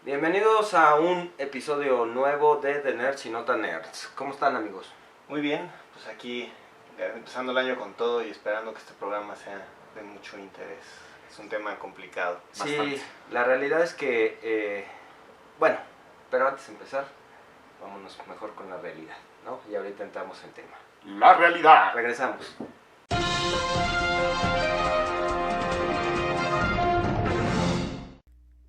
Bienvenidos a un episodio nuevo de The Nerds y Nota Nerds. ¿Cómo están, amigos? Muy bien, pues aquí empezando el año con todo y esperando que este programa sea de mucho interés. Es un tema complicado. Sí, bastante. la realidad es que, bueno, pero antes de empezar, vámonos mejor con la realidad, ¿no? Y ahorita entramos en tema. La realidad. Regresamos.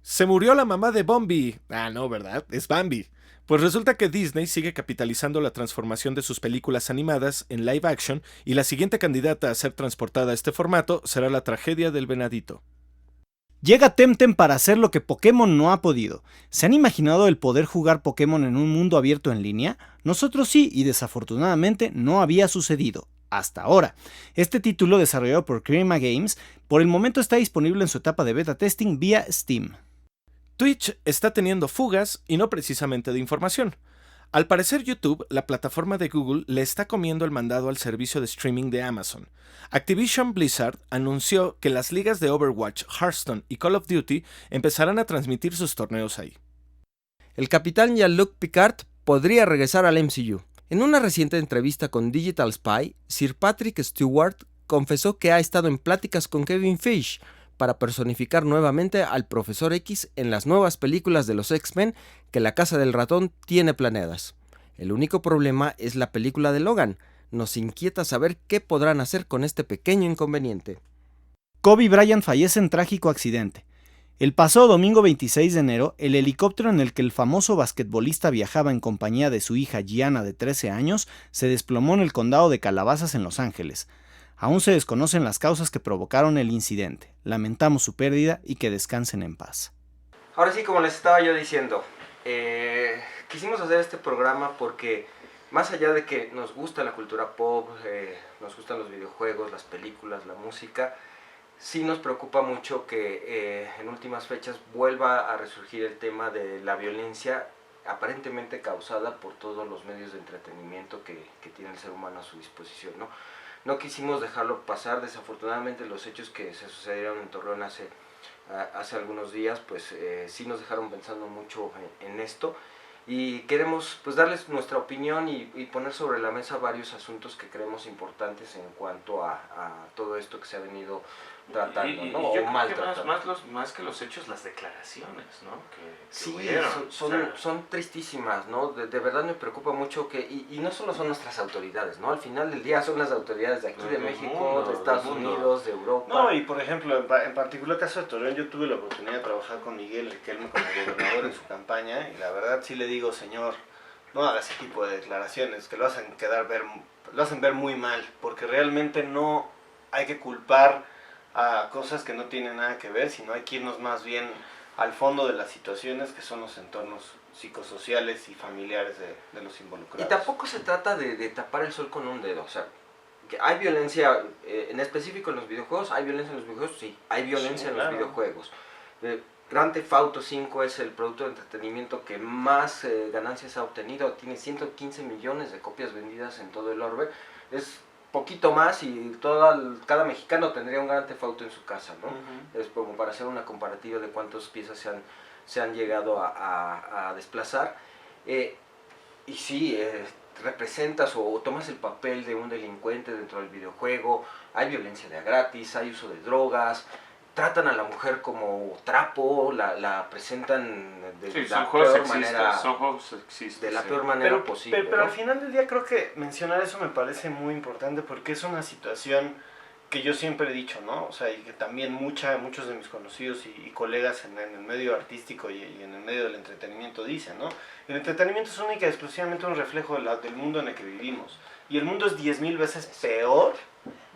Se murió la mamá de Bambi. Ah, no, ¿verdad? Es Bambi. Pues resulta que Disney sigue capitalizando la transformación de sus películas animadas en live action y la siguiente candidata a ser transportada a este formato será la tragedia del venadito. Llega Temtem para hacer lo que Pokémon no ha podido. ¿Se han imaginado el poder jugar Pokémon en un mundo abierto en línea? Nosotros sí, y desafortunadamente no había sucedido. Hasta ahora. Este título, desarrollado por Crema Games, por el momento está disponible en su etapa de beta testing vía Steam. Twitch está teniendo fugas y no precisamente de información. Al parecer YouTube, la plataforma de Google, le está comiendo el mandado al servicio de streaming de Amazon. Activision Blizzard anunció que las ligas de Overwatch, Hearthstone y Call of Duty empezarán a transmitir sus torneos ahí. El capitán Jean-Luc Picard podría regresar al MCU. En una reciente entrevista con Digital Spy, Sir Patrick Stewart confesó que ha estado en pláticas con Kevin Feige para personificar nuevamente al Profesor X en las nuevas películas de los X-Men que la Casa del Ratón tiene planeadas. El único problema es la película de Logan. Nos inquieta saber qué podrán hacer con este pequeño inconveniente. Kobe Bryant fallece en trágico accidente. El pasado domingo 26 de enero, el helicóptero en el que el famoso basquetbolista viajaba en compañía de su hija Gianna de 13 años se desplomó en el condado de Calabazas en Los Ángeles. Aún se desconocen las causas que provocaron el incidente. Lamentamos su pérdida y que descansen en paz. Ahora sí, como les estaba yo diciendo, quisimos hacer este programa porque más allá de que nos gusta la cultura pop, nos gustan los videojuegos, las películas, la música, sí nos preocupa mucho que en últimas fechas vuelva a resurgir el tema de la violencia aparentemente causada por todos los medios de entretenimiento que tiene el ser humano a su disposición, ¿no? No quisimos dejarlo pasar. Desafortunadamente los hechos que se sucedieron en Torreón hace algunos días pues sí nos dejaron pensando mucho en esto, y queremos pues darles nuestra opinión y poner sobre la mesa varios asuntos que creemos importantes en cuanto a todo esto que se ha venido tratando, ¿no? Yo O creo maltratando. que más que los hechos, las declaraciones, ¿no? Que Sí, hubieron. son tristísimas, ¿no? De verdad me preocupa mucho que, y no solo son nuestras autoridades, ¿no? Al final del día son las autoridades de aquí, de Del México, mundo, de Estados del mundo. Unidos, de Europa. No, y por ejemplo, en particular el caso de Torreón, yo tuve la oportunidad de trabajar con Miguel Riquelme como gobernador en su campaña, y la verdad sí le digo, señor, no haga ese tipo de declaraciones que lo hacen ver muy mal, porque realmente no hay que culpar a cosas que no tienen nada que ver, sino hay que irnos más bien al fondo de las situaciones, que son los entornos psicosociales y familiares de los involucrados. Y tampoco se trata de tapar el sol con un dedo, o sea, que hay violencia, en específico en los videojuegos. ¿Hay violencia en los videojuegos? Sí, hay violencia Sí, en claro. los videojuegos. Grand Theft Auto 5 es el producto de entretenimiento que más ganancias ha obtenido, tiene 115 millones de copias vendidas en todo el orbe, es poquito más y cada mexicano tendría un Grand Theft Auto en su casa, ¿no? Uh-huh. Es como para hacer una comparativa de cuántas piezas se han llegado a desplazar. Y sí, representas o tomas el papel de un delincuente dentro del videojuego. Hay violencia de a gratis, hay uso de drogas, tratan a la mujer como trapo, la presentan de la peor manera, de la peor manera posible. Pero ¿no? al final del día creo que mencionar eso me parece muy importante, porque es una situación que yo siempre he dicho, ¿no? O sea, y que también muchos de mis conocidos y colegas en el medio artístico y en el medio del entretenimiento dicen, ¿no? El entretenimiento es única y exclusivamente un reflejo del mundo en el que vivimos. Y el mundo es 10,000 veces peor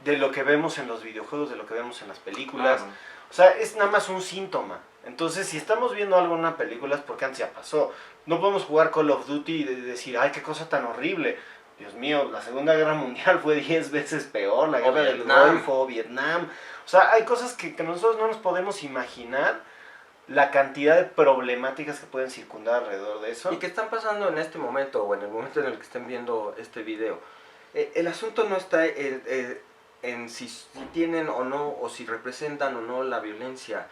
de lo que vemos en los videojuegos, de lo que vemos en las películas. Claro. O sea, es nada más un síntoma. Entonces, si estamos viendo algo en una película es porque antes ya pasó. No podemos jugar Call of Duty y decir, ay, qué cosa tan horrible. Dios mío, la Segunda Guerra Mundial fue 10 veces peor, la guerra del Golfo, Vietnam. O sea, hay cosas que nosotros no nos podemos imaginar, la cantidad de problemáticas que pueden circundar alrededor de eso. Y que están pasando en este momento, o en el momento en el que estén viendo este video. El asunto no está en si tienen o no, o si representan o no la violencia.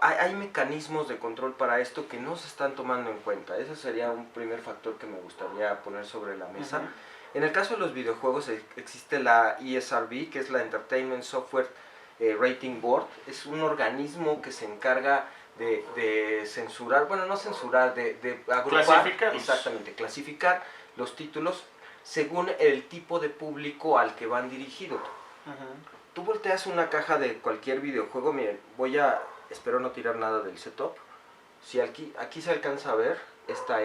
hay mecanismos de control para esto que no se están tomando en cuenta. Ese sería un primer factor que me gustaría poner sobre la mesa. En el caso de los videojuegos existe la ESRB, que es la Entertainment Software Rating Board. Es un organismo que se encarga de censurar, bueno, no censurar, de agrupar, Clasificarlos. exactamente, clasificar los títulos según el tipo de público al que van dirigidos. Tú volteas una caja de cualquier videojuego, miren, espero no tirar nada del setup. Si aquí se alcanza a ver esta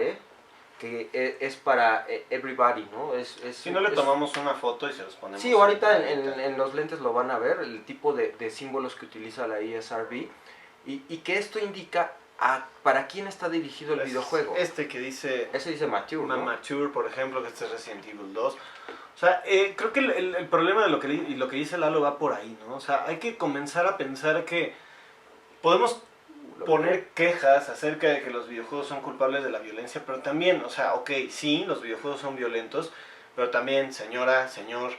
que es para everybody, ¿no? Si no le tomamos una foto y se los ponemos. Sí, ahorita en los lentes lo van a ver, el tipo de símbolos que utiliza la ESRB, y que esto indica para quién está dirigido el videojuego. Este que dice... Ese dice Mature, ¿no? Mature, por ejemplo, que este es Resident Evil 2. O sea, creo que el problema de lo que dice Lalo va por ahí, ¿no? O sea, hay que comenzar a pensar que podemos poner quejas acerca de que los videojuegos son culpables de la violencia, pero también, o sea, ok, sí, los videojuegos son violentos, pero también, señora, señor,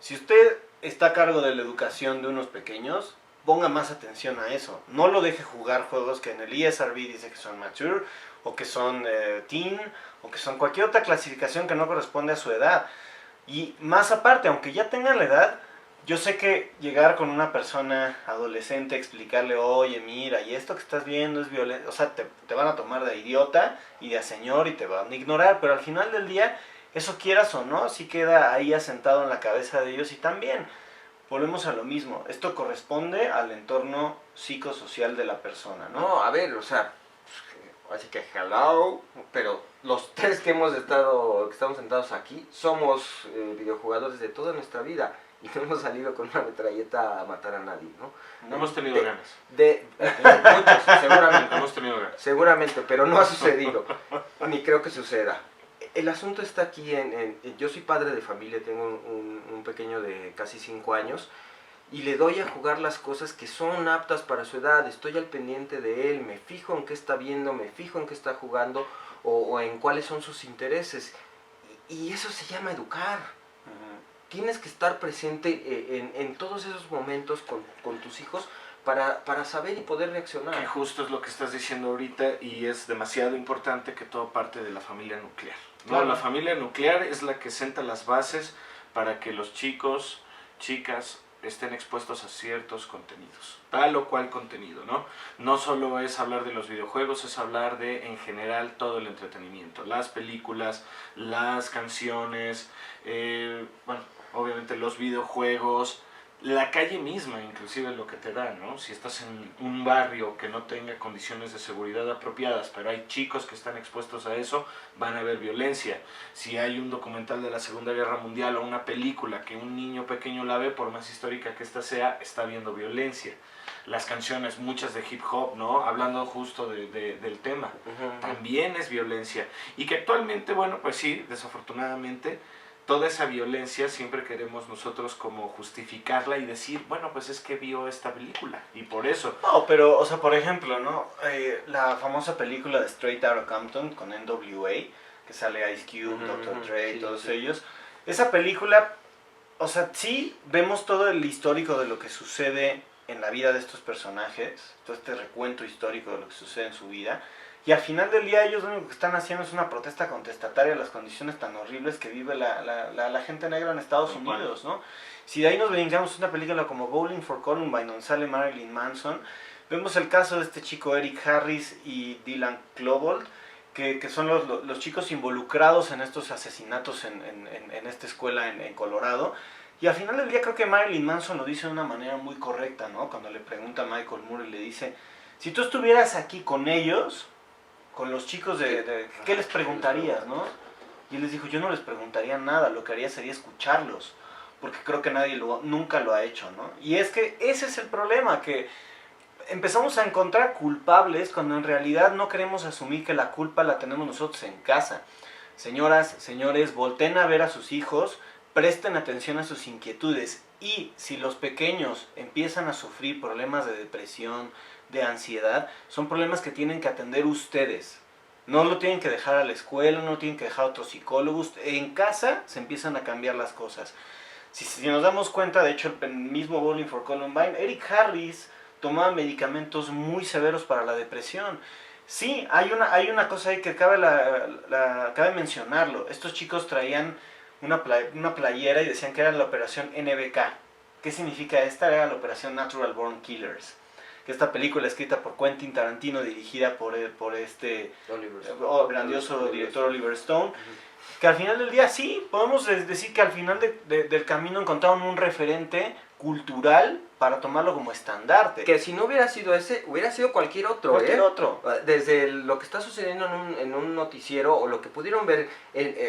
si usted está a cargo de la educación de unos pequeños, ponga más atención a eso. No lo deje jugar juegos que en el ESRB dice que son mature, o que son teen, o que son cualquier otra clasificación que no corresponde a su edad. Y más aparte, aunque ya tengan la edad, yo sé que llegar con una persona adolescente, explicarle, oye, mira, y esto que estás viendo es violento, o sea, te van a tomar de idiota y de señor y te van a ignorar, pero al final del día, eso quieras o no, sí queda ahí asentado en la cabeza de ellos. Y también, volvemos a lo mismo, esto corresponde al entorno psicosocial de la persona, ¿no? No, a ver, o sea, así que hello, pero los tres que estamos sentados aquí, somos videojugadores de toda nuestra vida. Y no hemos salido con una metralleta a matar a nadie, ¿no? No hemos tenido ganas. Muchos, seguramente. Hemos tenido ganas. Seguramente, pero no ha sucedido. Ni creo que suceda. El asunto está aquí yo soy padre de familia, tengo un pequeño de casi 5 años, y le doy a jugar las cosas que son aptas para su edad. Estoy al pendiente de él, me fijo en qué está viendo, me fijo en qué está jugando, o en cuáles son sus intereses. Y eso se llama educar. Tienes que estar presente en todos esos momentos con tus hijos para saber y poder reaccionar. Que justo es lo que estás diciendo ahorita, y es demasiado importante que todo parte de la familia nuclear, ¿no? Claro. La familia nuclear es la que sienta las bases para que los chicos, chicas, estén expuestos a ciertos contenidos, tal o cual contenido, ¿no? No solo es hablar de los videojuegos, es hablar de, en general, todo el entretenimiento, las películas, las canciones, bueno, obviamente los videojuegos, la calle misma, inclusive lo que te da, ¿no? Si estás en un barrio que no tenga condiciones de seguridad apropiadas, pero hay chicos que están expuestos a eso, van a haber violencia. Si hay un documental de la Segunda Guerra Mundial o una película que un niño pequeño la ve, por más histórica que ésta sea, está viendo violencia. Las canciones, muchas de hip hop, ¿no? Hablando justo del tema, también es violencia. Y que actualmente, bueno, pues sí, desafortunadamente, toda esa violencia siempre queremos nosotros como justificarla y decir, bueno, pues es que vio esta película y por eso. No, pero, o sea, por ejemplo, ¿no? La famosa película de Straight Outta Compton con NWA, que sale Ice Cube, Dr. Dre, sí, todos sí. ellos. Esa película, o sea, sí vemos todo el histórico de lo que sucede en la vida de estos personajes, todo este recuento histórico de lo que sucede en su vida. Y al final del día ellos lo único que están haciendo es una protesta contestataria a las condiciones tan horribles que vive la gente negra en Estados Unidos, ¿no? Si de ahí nos brincamos una película como Bowling for Columbine, donde sale Marilyn Manson, vemos el caso de este chico Eric Harris y Dylan Klebold, que son los chicos involucrados en estos asesinatos en esta escuela en Colorado. Y al final del día creo que Marilyn Manson lo dice de una manera muy correcta, ¿no? Cuando le pregunta a Michael Moore y le dice, si tú estuvieras aquí con ellos, con los chicos ¿qué les preguntarías, no? Y él les dijo, yo no les preguntaría nada, lo que haría sería escucharlos, porque creo que nadie nunca lo ha hecho, ¿no? Y es que ese es el problema, que empezamos a encontrar culpables cuando en realidad no queremos asumir que la culpa la tenemos nosotros en casa. Señoras, señores, volteen a ver a sus hijos, presten atención a sus inquietudes, y si los pequeños empiezan a sufrir problemas de depresión, de ansiedad, son problemas que tienen que atender ustedes. No lo tienen que dejar a la escuela, no tienen que dejar a otros psicólogos. En casa se empiezan a cambiar las cosas. Si nos damos cuenta, de hecho, el mismo Bowling for Columbine, Eric Harris tomaba medicamentos muy severos para la depresión. Sí, hay una cosa ahí que cabe mencionarlo. Estos chicos traían una playera y decían que era la operación NBK. ¿Qué significa esta? Era la operación Natural Born Killers. Que esta película escrita por Quentin Tarantino, dirigida por este grandioso director Oliver Stone, que al final del día sí, podemos decir que al final del camino encontraron un referente cultural para tomarlo como estandarte. Que si no hubiera sido ese, hubiera sido cualquier otro. Cualquier otro. Desde lo que está sucediendo en un noticiero, o lo que pudieron ver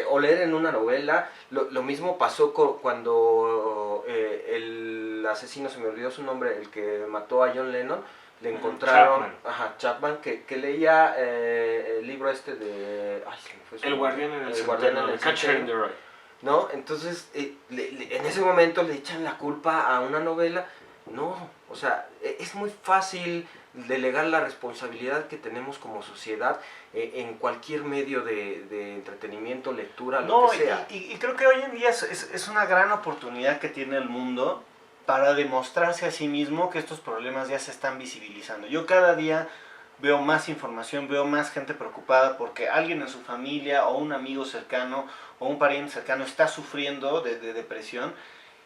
o leer en una novela, lo mismo pasó cuando el asesino, se me olvidó su nombre, el que mató a John Lennon, le encontraron Chapman, que leía el libro este de... Ay, se me fue su El nombre. guardián en el Guardián centeno, Catcher in the Rye. ¿No? Entonces, en ese momento le echan la culpa a una novela. No, o sea, es muy fácil delegar la responsabilidad que tenemos como sociedad en cualquier medio de entretenimiento, lectura, lo que sea. Y creo que hoy en día es una gran oportunidad que tiene el mundo para demostrarse a sí mismo que estos problemas ya se están visibilizando. Yo cada día veo más información, veo más gente preocupada porque alguien en su familia o un amigo cercano o un pariente cercano está sufriendo de depresión,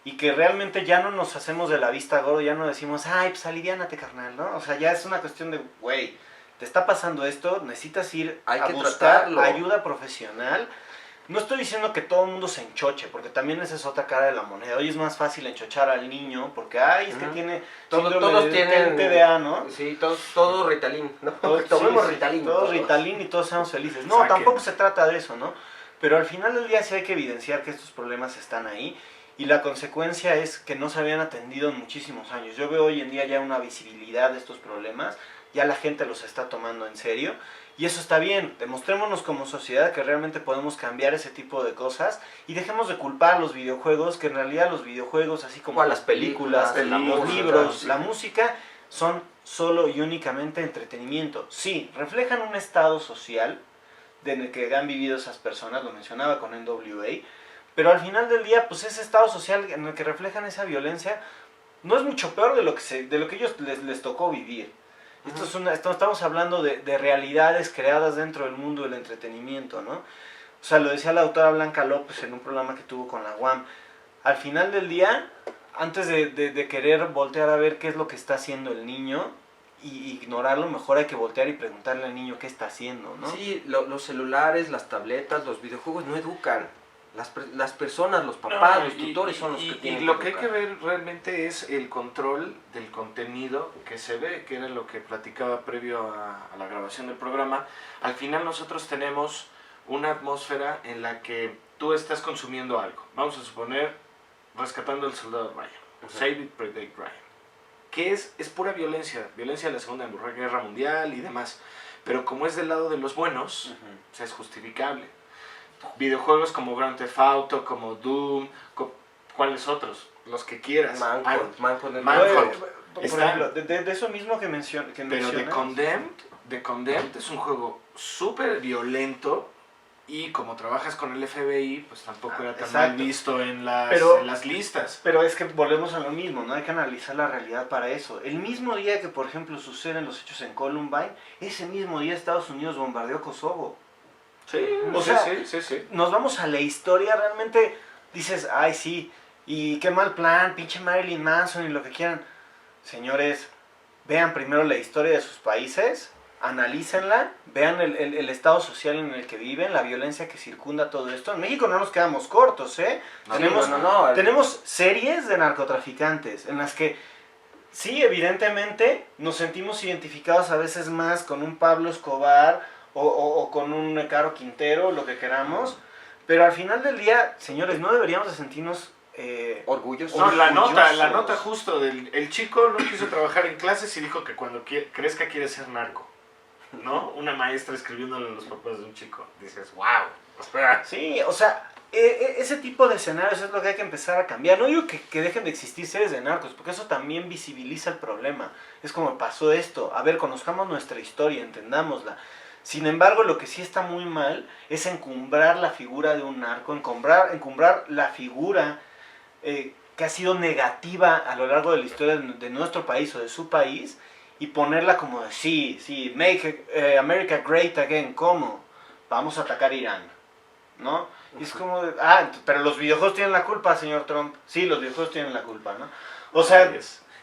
y que realmente ya no nos hacemos de la vista gorda, ya no decimos, ay, pues aliviánate, carnal, ¿no? O sea, ya es una cuestión de, güey, te está pasando esto, necesitas ir a buscar ayuda profesional. No estoy diciendo que todo el mundo se enchoche, porque también esa es otra cara de la moneda. Hoy es más fácil enchochar al niño, porque, ay, es que tiene todos tienen TDA, ¿no? Sí, todo Ritalin, ¿no? Tomemos Ritalin. Todos Ritalin y todos seamos felices. No, tampoco se trata de eso, ¿no? Pero al final del día sí hay que evidenciar que estos problemas están ahí, y la consecuencia es que no se habían atendido en muchísimos años. Yo veo hoy en día ya una visibilidad de estos problemas, ya la gente los está tomando en serio, y eso está bien. Demostrémonos como sociedad que realmente podemos cambiar ese tipo de cosas, y dejemos de culpar a los videojuegos, que en realidad los videojuegos, así como las películas, los libros, la música, son solo y únicamente entretenimiento. Sí, reflejan un estado social en el que han vivido esas personas, lo mencionaba con NWA, pero al final del día, pues ese estado social en el que reflejan esa violencia no es mucho peor de lo que ellos les tocó vivir. Estamos hablando de realidades creadas dentro del mundo del entretenimiento, ¿no? O sea, lo decía la autora Blanca López en un programa que tuvo con la UAM. Al final del día, antes de querer voltear a ver qué es lo que está haciendo el niño y ignorarlo, mejor hay que voltear y preguntarle al niño qué está haciendo, ¿no? Sí, los celulares, las tabletas, los videojuegos no educan. Las personas, los papás, los tutores son los que tienen. Y lo que hay que ver realmente es el control del contenido que se ve, que era lo que platicaba previo a la grabación del programa. Al final nosotros tenemos una atmósfera en la que tú estás consumiendo algo. Vamos a suponer, Rescatando al Soldado Ryan, Save It, Protect Ryan, que es pura violencia de la Segunda Guerra Mundial y demás. Pero como es del lado de los buenos, o sea, es justificable. Videojuegos como Grand Theft Auto, como Doom, ¿cuáles otros? Los que quieras. Manhunt. Por ejemplo, de eso mismo que mencionas. Pero The Condemned es un juego súper violento, y como trabajas con el FBI, pues tampoco era tan mal visto en las listas. Pero es que volvemos a lo mismo, ¿no? Hay que analizar la realidad para eso. El mismo día que, por ejemplo, suceden los hechos en Columbine, ese mismo día Estados Unidos bombardeó Kosovo. Sí, sí. Nos vamos a la historia, realmente dices, ay sí, y qué mal plan, pinche Marilyn Manson y lo que quieran. Señores, vean primero la historia de sus países, analícenla, vean el estado social en el que viven, la violencia que circunda todo esto. En México no nos quedamos cortos, ¿eh? Tenemos series de narcotraficantes en las que sí, evidentemente nos sentimos identificados a veces más con un Pablo Escobar o con un Caro Quintero, lo que queramos, pero al final del día, señores, no deberíamos de sentirnos orgullosos. No, la nota justo el chico no quiso trabajar en clases y dijo que cuando crezca quiere ser narco, ¿no? Una maestra escribiéndole a los papás de un chico. Dices, wow, espera. Sí, o sea, ese tipo de escenarios es lo que hay que empezar a cambiar. No digo que dejen de existir series de narcos, porque eso también visibiliza el problema. Es como pasó esto. A ver, conozcamos nuestra historia, entendámosla. Sin embargo, lo que sí está muy mal es encumbrar la figura de un narco, encumbrar la figura que ha sido negativa a lo largo de la historia de nuestro país o de su país y ponerla como de sí, make America great again, ¿cómo? Vamos a atacar Irán, ¿no? Y es como de, pero los videojuegos tienen la culpa, señor Trump. Sí, los videojuegos tienen la culpa, ¿no? O sea...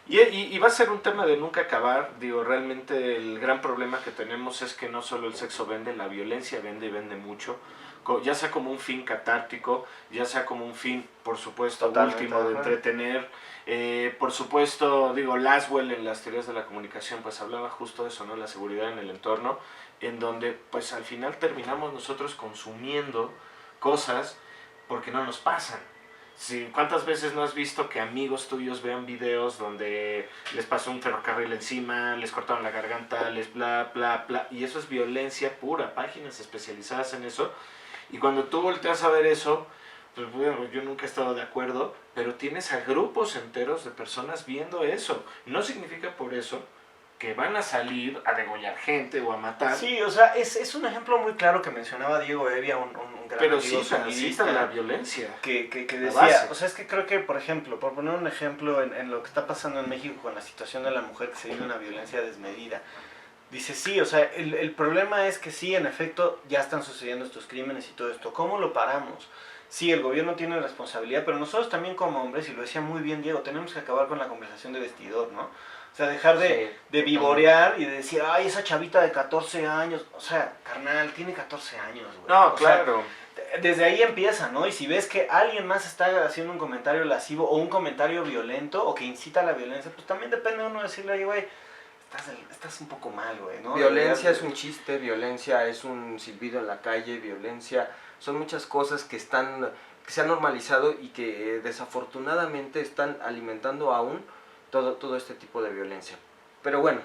Y va a ser un tema de nunca acabar. Digo, realmente el gran problema que tenemos es que no solo el sexo vende, la violencia vende y vende mucho. Ya sea como un fin catártico, ya sea como un fin, por supuesto, Totalmente, último de entretener. Por supuesto, digo, Laswell en las teorías de la comunicación pues hablaba justo de eso, ¿no? La seguridad en el entorno, en donde pues al final terminamos nosotros consumiendo cosas porque no nos pasan. Sí, ¿cuántas veces no has visto que amigos tuyos vean videos donde les pasó un ferrocarril encima, les cortaron la garganta, les bla, bla, bla? Y eso es violencia pura, páginas especializadas en eso. Y cuando tú volteas a ver eso, pues bueno, yo nunca he estado de acuerdo, pero tienes a grupos enteros de personas viendo eso. No significa por eso que van a salir a degollar gente o a matar. Sí, o sea, es un ejemplo muy claro que mencionaba Diego Evia, un gran pero amigo sí, sonidista, la violencia. que la decía, base. o sea, es que creo que, por ejemplo, por poner un ejemplo en lo que está pasando en México con la situación de la mujer, que se vive una violencia desmedida, dice, sí, o sea, el problema es que sí, en efecto, ya están sucediendo estos crímenes y todo esto. ¿Cómo lo paramos? Sí, el gobierno tiene responsabilidad, pero nosotros también como hombres, y lo decía muy bien Diego, tenemos que acabar con la conversación de vestidor, ¿no? O sea, dejar de vivorear y de decir, ay, esa chavita de 14 años, o sea, carnal, tiene 14 años, güey. No, o claro. Sea, desde ahí empieza, ¿no? Y si ves que alguien más está haciendo un comentario lascivo o un comentario violento o que incita a la violencia, pues también depende de uno decirle, oye, güey, estás un poco mal, güey, ¿no? Violencia es un chiste, violencia es un silbido en la calle, violencia, son muchas cosas que se han normalizado y que desafortunadamente están alimentando aún todo este tipo de violencia. Pero bueno,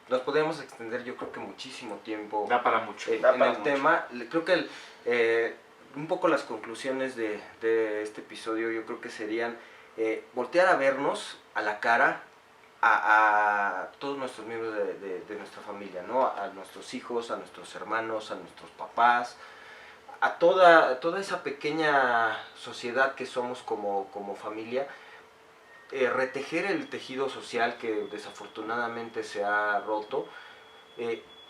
nos podríamos extender yo creo que muchísimo tiempo Da para mucho. en el tema. Creo que un poco las conclusiones de este episodio yo creo que serían voltear a vernos a la cara a todos nuestros miembros de nuestra familia, ¿no? A nuestros hijos, a nuestros hermanos, a nuestros papás, a toda esa pequeña sociedad que somos como familia, retejer el tejido social que desafortunadamente se ha roto,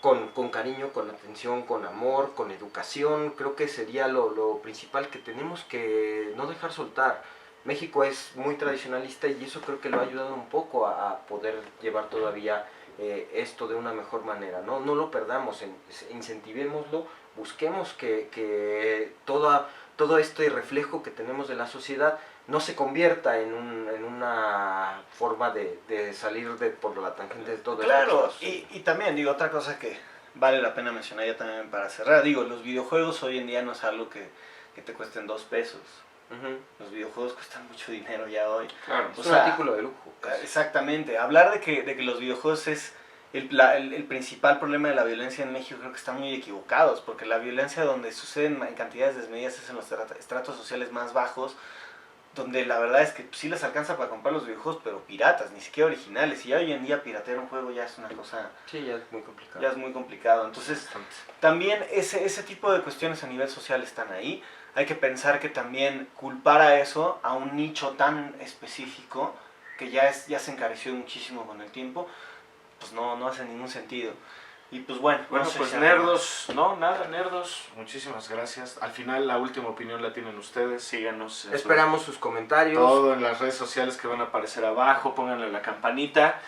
con cariño, con atención, con amor, con educación. Creo que sería lo principal que tenemos que no dejar soltar. México es muy tradicionalista y eso creo que lo ha ayudado un poco a poder llevar todavía esto de una mejor manera. No lo perdamos, incentivémoslo, busquemos que todo este reflejo que tenemos de la sociedad no se convierta en una forma de salir por la tangente de todo. Claro, y también digo otra cosa que vale la pena mencionar ya también para cerrar. Digo, los videojuegos hoy en día no es algo que te cuesten 2 pesos. Los videojuegos cuestan mucho dinero ya hoy. Claro, es un artículo de lujo. Exactamente. Hablar de que los videojuegos es el principal problema de la violencia en México, creo que están muy equivocados, porque la violencia donde suceden en cantidades desmedidas es en los estratos sociales más bajos, donde la verdad es que sí les alcanza para comprar los videojuegos, pero piratas, ni siquiera originales. Y ya hoy en día piratear un juego ya es una cosa... Sí, ya es muy complicado. Ya es muy complicado. Entonces, también ese tipo de cuestiones a nivel social están ahí. Hay que pensar que también culpar a eso, a un nicho tan específico, que ya se encareció muchísimo con el tiempo, pues no hace ningún sentido. Y pues bueno, Bueno, no sé pues si nerdos, nerdos, muchísimas gracias. Al final la última opinión la tienen ustedes, síganos. Esperamos sus comentarios. Todo en las redes sociales que van a aparecer abajo, pónganle la campanita.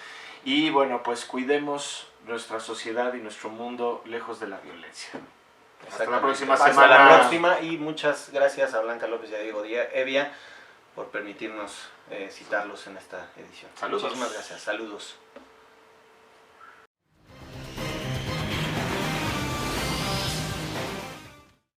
Y bueno, pues cuidemos nuestra sociedad y nuestro mundo lejos de la violencia. Hasta la próxima semana. Hasta la próxima y muchas gracias a Blanca López y a Diego Evia por permitirnos citarlos en esta edición. Saludos. Muchísimas gracias, saludos.